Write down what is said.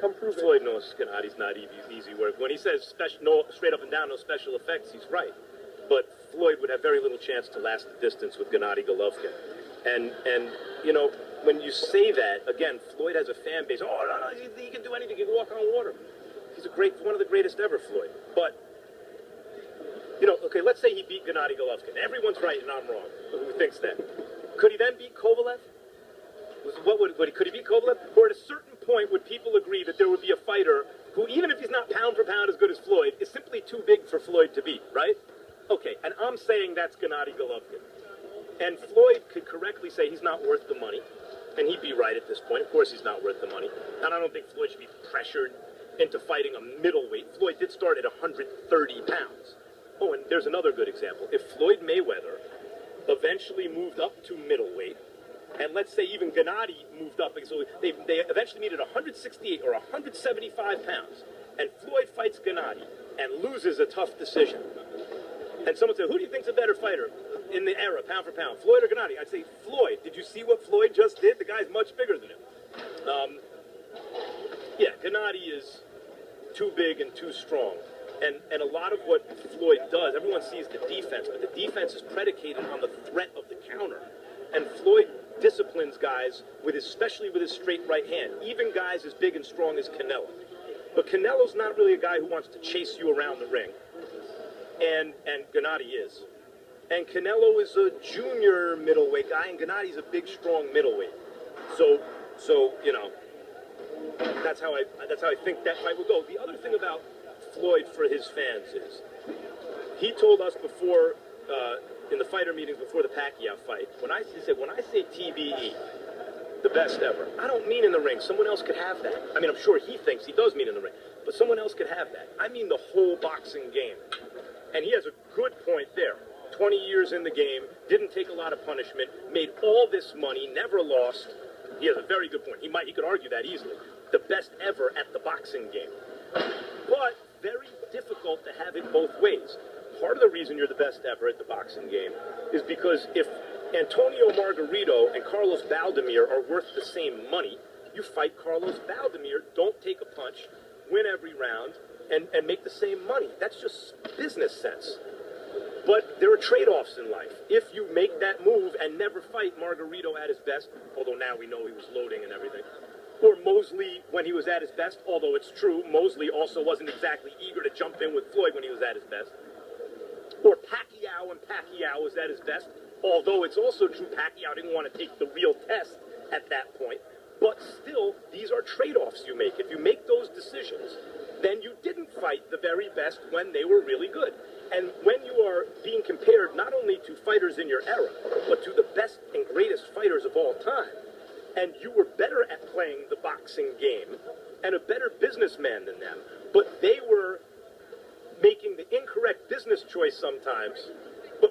Come prove it. Floyd knows Gennady's not easy work. When he says straight up and down, no special effects, he's right. But Floyd would have very little chance to last the distance with Gennady Golovkin. And you know, when you say that, again, Floyd has a fan base. Oh, no, he can do anything. He can walk on water. He's one of the greatest ever, Floyd. But, you know, okay, let's say he beat Gennady Golovkin. Everyone's right and I'm wrong. Who thinks that? Could he then beat Kovalev? Could he beat Kovalev? Or at a certain point, would people agree that there would be a fighter who, even if he's not pound for pound as good as Floyd, is simply too big for Floyd to beat, right? Okay, and I'm saying that's Gennady Golovkin. And Floyd could correctly say he's not worth the money, and he'd be right at this point. Of course he's not worth the money. And I don't think Floyd should be pressured into fighting a middleweight. Floyd did start at 130 pounds. Oh, and there's another good example. If Floyd Mayweather eventually moved up to middleweight, and let's say even Gennady moved up, so they eventually needed 168 or 175 pounds, and Floyd fights Gennady and loses a tough decision. And someone said, who do you think's a better fighter in the era, pound for pound, Floyd or Gennady? I'd say Floyd. Did you see what Floyd just did? The guy's much bigger than him. Yeah, Gennady is too big and too strong. And a lot of what Floyd does, everyone sees the defense, but the defense is predicated on the threat of the counter. And Floyd disciplines guys, especially with his straight right hand, even guys as big and strong as Canelo. But Canelo's not really a guy who wants to chase you around the ring. And Gennady is. And Canelo is a junior middleweight guy, and Gennady's a big, strong middleweight. So you know, that's how I think that fight will go. The other thing about Floyd for his fans is, he told us before, in the fighter meetings before the Pacquiao fight, when I say TBE, the best ever, I don't mean in the ring. Someone else could have that. I mean, I'm sure he thinks he does mean in the ring, but someone else could have that. I mean the whole boxing game. And he has a good point there. 20 years in the game, didn't take a lot of punishment, made all this money, never lost. He has a very good point. He could argue that easily. The best ever at the boxing game. But very difficult to have it both ways. Part of the reason you're the best ever at the boxing game is because if Antonio Margarito and Carlos Valdemir are worth the same money, you fight Carlos Valdemir, don't take a punch, win every round, and make the same money. That's just business sense. But there are trade-offs in life. If you make that move and never fight Margarito at his best, although now we know he was loading and everything, or Mosley when he was at his best, although it's true, Mosley also wasn't exactly eager to jump in with Floyd when he was at his best, or Pacquiao when Pacquiao was at his best, although it's also true Pacquiao didn't want to take the real test at that point, but still, these are trade-offs you make. If you make those decisions, then you didn't fight the very best when they were really good. And when you are being compared not only to fighters in your era, but to the best and greatest fighters of all time, and you were better at playing the boxing game and a better businessman than them, but they were making the incorrect business choice sometimes,